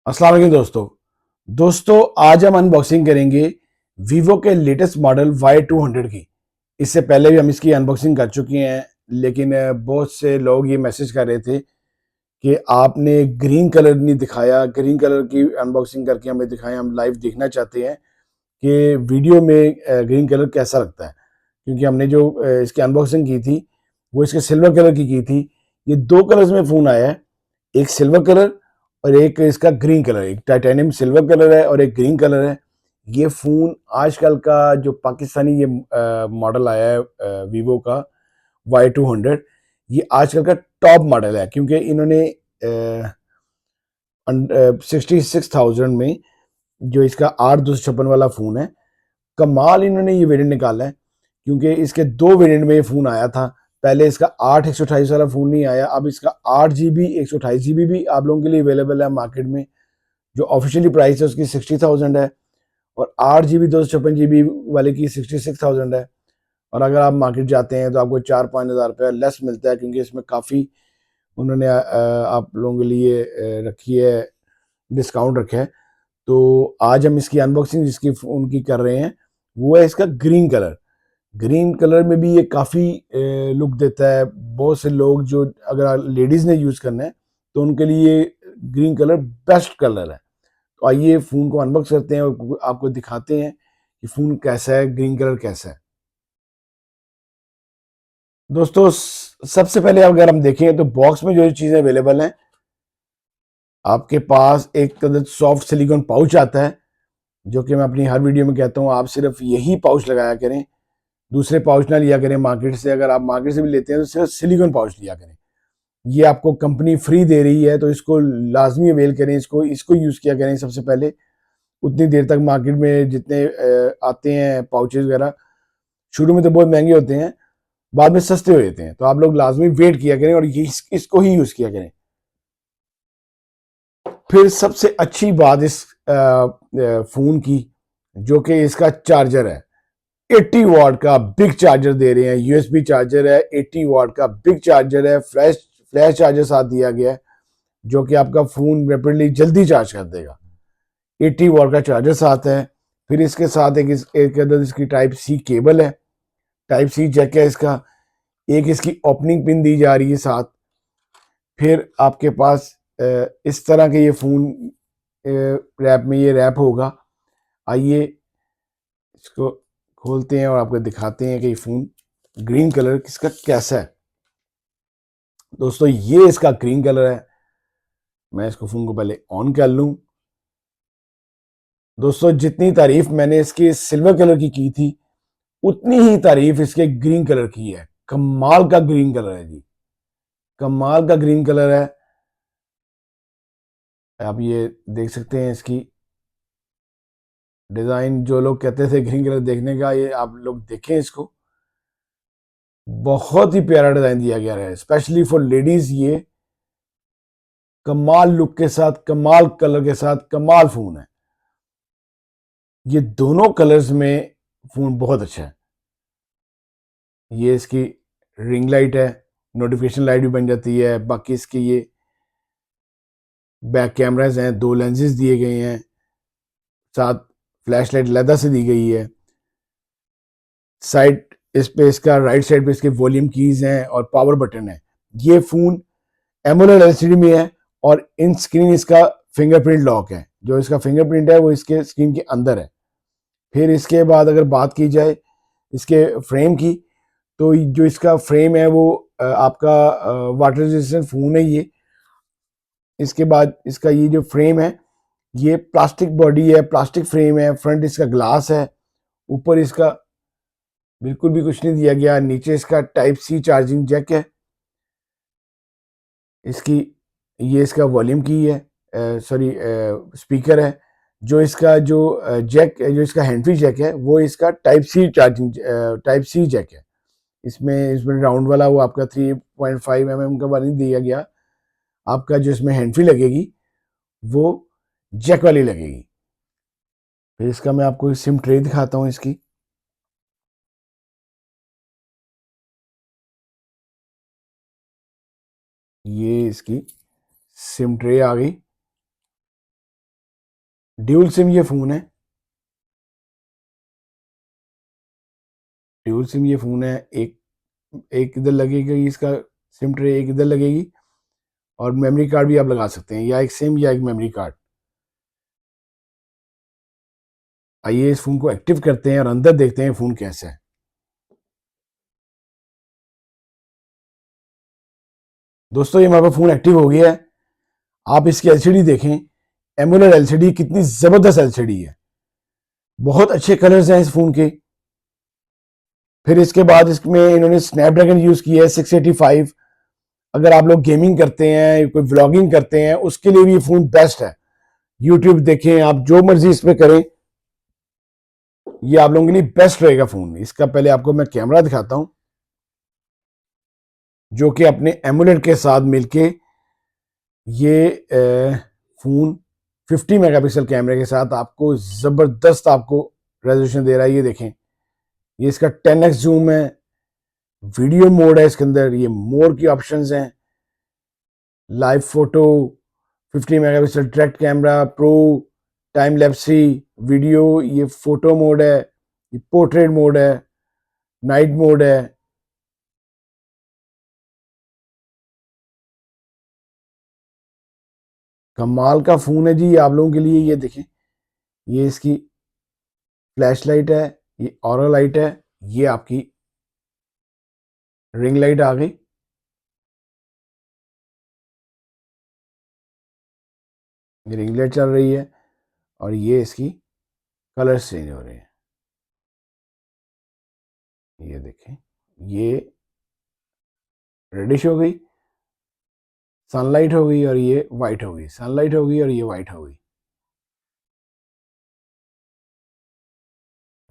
अस्सलाम वालेकुम दोस्तों आज हम अनबॉक्सिंग करेंगे वीवो के लेटेस्ट मॉडल Y200 की। इससे पहले भी हम इसकी अनबॉक्सिंग कर चुके हैं, लेकिन बहुत से लोग ये मैसेज कर रहे थे कि आपने ग्रीन कलर नहीं दिखाया, ग्रीन कलर की अनबॉक्सिंग करके हमें दिखाएं, हम लाइव देखना चाहते हैं कि वीडियो में ग्रीन कलर कैसा लगता है। क्योंकि हमने जो इसकी अनबॉक्सिंग की थी वो इसके सिल्वर कलर की थी। ये दो कलर्स में फ़ोन आया है, एक सिल्वर कलर और एक इसका ग्रीन कलर। एक टाइटेनियम सिल्वर कलर है और एक ग्रीन कलर है। ये फ़ोन आजकल का जो पाकिस्तानी ये मॉडल आया है वीवो का Y200, ये आजकल का टॉप मॉडल है, क्योंकि इन्होंने 66,000 में जो इसका 8/256 वाला फ़ोन है, कमाल इन्होंने ये वेरिएंट निकाला है। क्योंकि इसके दो वेरिएंट में ये फ़ोन आया था। पहले इसका 8/128 वाला फ़ोन नहीं आया, अब इसका 8 GB 128 GB भी आप लोगों के लिए अवेलेबल है मार्केट में। जो ऑफिशियली प्राइस है उसकी 60,000 है और 8 GB 256 GB वाले की 66,000 है। और अगर आप मार्केट जाते हैं तो आपको 4-5 हज़ार रुपया लेस मिलता है, क्योंकि इसमें काफ़ी उन्होंने आप लोगों के लिए रखी है, डिस्काउंट रखा है। तो आज हम इसकी अनबॉक्सिंग जिसकी फ़ोन की कर रहे हैं वो है इसका ग्रीन कलर। ग्रीन कलर में भी ये काफ़ी लुक देता है। बहुत से लोग जो, अगर लेडीज़ ने यूज़ करना है तो उनके लिए ग्रीन कलर बेस्ट कलर है। तो आइए फ़ोन को अनबॉक्स करते हैं और आपको दिखाते हैं कि फ़ोन कैसा है, ग्रीन कलर कैसा है। दोस्तों सबसे पहले अगर हम देखें तो बॉक्स में जो चीज़ें अवेलेबल हैं, आपके पास एक सॉफ्ट सिलिकॉन पाउच आता है, जो कि मैं अपनी हर वीडियो में कहता हूँ आप सिर्फ यही पाउच लगाया करें, दूसरे पाउच ना लिया करें मार्केट से। अगर आप मार्केट से भी लेते हैं तो सिर्फ सिलिकॉन पाउच लिया करें। ये आपको कंपनी फ्री दे रही है तो इसको लाजमी अवेल करें, इसको इसको यूज़ किया करें सबसे पहले। उतनी देर तक मार्केट में जितने आते हैं पाउचेज वगैरह, शुरू में तो बहुत महंगे होते हैं, बाद में सस्ते हो जाते हैं। तो आप लोग लाजमी वेट किया करें और ये इसको ही यूज़ किया करें। फिर सबसे अच्छी बात इस फ़ोन की, जो कि इसका चार्जर है। 80 वाट का बिग चार्जर दे रहे हैं, यूएसबी चार्जर है, 80 वाट का बिग चार्जर है, फ्लैश फ्लैश चार्जर साथ दिया गया है, जो कि आपका फ़ोन रैपिडली जल्दी चार्ज कर देगा। 80 वाट का चार्जर साथ है। फिर इसके साथ एक अदर इसकी टाइप सी केबल है, टाइप सी जैक है इसका। एक इसकी ओपनिंग पिन दी जा रही है साथ। फिर आपके पास इस तरह के ये फ़ोन रैप में ये रैप होगा। आइए इसको खोलते हैं और आपको दिखाते हैं कि ये फ़ोन ग्रीन कलर किसका कैसा है। दोस्तों ये इसका ग्रीन कलर है। मैं इसको फ़ोन को पहले ऑन कर लूँ। दोस्तों जितनी तारीफ मैंने इसके सिल्वर कलर की थी, उतनी ही तारीफ इसके ग्रीन कलर की है। कमाल का ग्रीन कलर है जी, कमाल का ग्रीन कलर है। आप ये देख सकते हैं इसकी डिज़ाइन। जो लोग कहते थे ग्रीन कलर देखने का, ये आप लोग देखें इसको, बहुत ही प्यारा डिज़ाइन दिया गया है, स्पेशली फॉर लेडीज़। ये कमाल लुक के साथ, कमाल कलर के साथ कमाल फ़ोन है। ये दोनों कलर्स में फ़ोन बहुत अच्छा है। ये इसकी रिंग लाइट है, नोटिफिकेशन लाइट भी बन जाती है। बाकी इसके ये बैक कैमराज हैं, दो लेंसेज दिए गए हैं, साथ फ्लैश लाइट लैदा से दी गई है। साइड इस पे इसका राइट साइड पे इसके वॉल्यूम कीज हैं और पावर बटन है। ये फ़ोन एमोलेड एलसीडी में है और इन स्क्रीन इसका फिंगरप्रिंट लॉक है। जो इसका फिंगरप्रिंट है वो इसके स्क्रीन के अंदर है। फिर इसके बाद अगर बात की जाए इसके फ्रेम की, तो जो इसका फ्रेम है वो आपका वाटर रेजिस्टेंट फ़ोन है ये। इसके बाद इसका ये जो फ्रेम है, ये प्लास्टिक बॉडी है, प्लास्टिक फ्रेम है। फ्रंट इसका ग्लास है, ऊपर इसका बिल्कुल भी कुछ नहीं दिया गया। नीचे इसका टाइप सी चार्जिंग जैक है। इसकी ये इसका वॉल्यूम की है, सॉरी स्पीकर है। जो इसका जो जैक, जो इसका हैंड फ्री जैक है, वो इसका type C charging type C jack है। इसमें इसमें राउंड वाला वो आपका 3.5 mm का नहीं दिया गया। आपका जो इसमें हैंड फ्री लगेगी वो जैक वाली लगेगी। फिर इसका मैं आपको सिम ट्रे दिखाता हूँ इसकी। ये इसकी सिम ट्रे आ गई। ड्यूल सिम ये फ़ोन है, ड्यूल सिम ये फ़ोन है। एक एक इधर लगेगी इसका सिम ट्रे, एक इधर लगेगी, और मेमोरी कार्ड भी आप लगा सकते हैं, या एक सिम या एक मेमोरी कार्ड। आइए इस फ़ोन को एक्टिव करते हैं और अंदर देखते हैं फ़ोन कैसा है। दोस्तों ये हमारा फ़ोन एक्टिव हो गया है। आप इसकी एलसीडी देखें, एमोलेड एलसीडी, कितनी ज़बरदस्त एलसीडी है। बहुत अच्छे कलर्स हैं इस फ़ोन के। फिर इसके बाद इसमें इन्होंने स्नैपड्रैगन यूज़ किया है 685। अगर आप लोग गेमिंग करते हैं, कोई व्लॉगिंग करते हैं, उसके लिए भी ये फ़ोन बेस्ट है। यूट्यूब देखें, आप जो मर्जी इस पर करें, ये आप लोगों के लिए बेस्ट रहेगा फ़ोन। इसका पहले आपको मैं कैमरा दिखाता हूं, जो कि अपने एमुलेट के साथ मिलके ये फ़ोन 50 मेगापिक्सल कैमरे के साथ आपको ज़बरदस्त आपको रेजोल्यूशन दे रहा है। ये देखें, ये इसका 10x जूम है, वीडियो मोड है इसके अंदर, ये मोर की ऑप्शंस हैं, live photo, 50 megapixel direct camera, pro, time lapse video, ये फोटो मोड है, ये पोर्ट्रेट मोड है, नाइट मोड है। कमाल का फ़ोन है जी आप लोगों के लिए। ये देखें, ये इसकी फ्लैश लाइट है, ये ऑरा लाइट है, ये आपकी रिंग लाइट आ गई। ये रिंग लाइट चल रही है, और ये इसकी कलर्स चेंज हो रहे हैं। ये देखें, ये रेडिश हो गई, सनलाइट हो गई, और ये वाइट हो गई, सनलाइट हो गई और ये वाइट हो गई।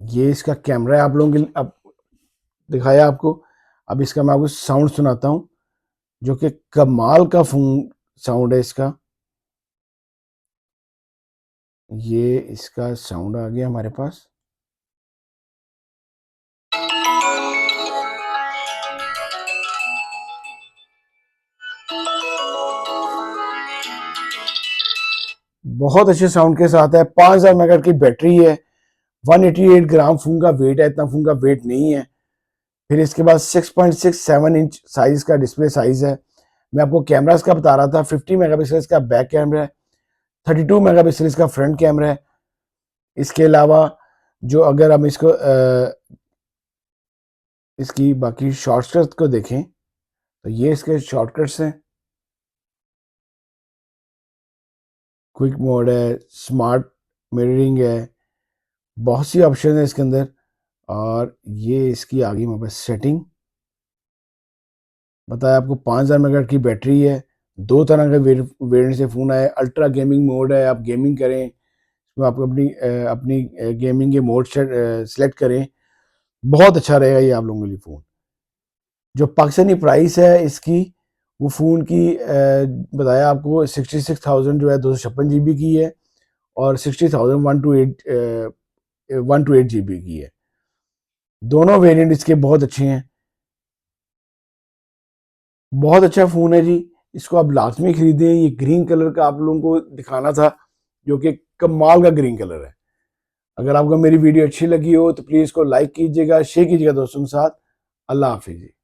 ये इसका कैमरा है आप लोगों के लिए, अब दिखाया आपको। अब इसका मैं आपको साउंड सुनाता हूँ, जो कि कमाल का फोन साउंड है इसका। ये इसका साउंड आ गया हमारे पास। बहुत अच्छे साउंड के साथ है। 5000 मेगाहर्ट्ज की बैटरी है, 188 ग्राम फोन का वेट है, इतना फोन का वेट नहीं है। फिर इसके बाद 6.67 इंच साइज का डिस्प्ले साइज है। मैं आपको कैमरास का बता रहा था, 50 मेगापिक्सल का बैक कैमरा है, 32 मेगापिक्सल का फ्रंट कैमरा है। इसके अलावा जो अगर हम इसको इसकी बाकी शॉर्टकट्स को देखें, तो ये इसके शॉर्टकट्स हैं। क्विक मोड है, स्मार्ट मिररिंग है, बहुत सी ऑप्शन है इसके अंदर। और ये इसकी आ गई हमारे पास सेटिंग। बताया आपको 5000 मेगाहर्ट्ज की बैटरी है, दो तरह के वेरिएंट से फ़ोन है। अल्ट्रा गेमिंग मोड है, आप गेमिंग करें, इसमें आपको अपनी गेमिंग के मोड सेलेक्ट करें, बहुत अच्छा रहेगा ये आप लोगों के लिए फ़ोन। जो पाकिस्तानी प्राइस है इसकी, वो फ़ोन की बताया आपको 66,000 जो है 256 GB की है, और 60,000 128 GB की है। दोनों वेरिएंट इसके बहुत अच्छे हैं, बहुत अच्छा फ़ोन है जी। इसको आप लाजमी खरीदें। ये ग्रीन कलर का आप लोगों को दिखाना था, जो कि कमाल का ग्रीन कलर है। अगर आपको मेरी वीडियो अच्छी लगी हो तो प्लीज़ इसको लाइक कीजिएगा, शेयर कीजिएगा दोस्तों के साथ। अल्लाह हाफिज़।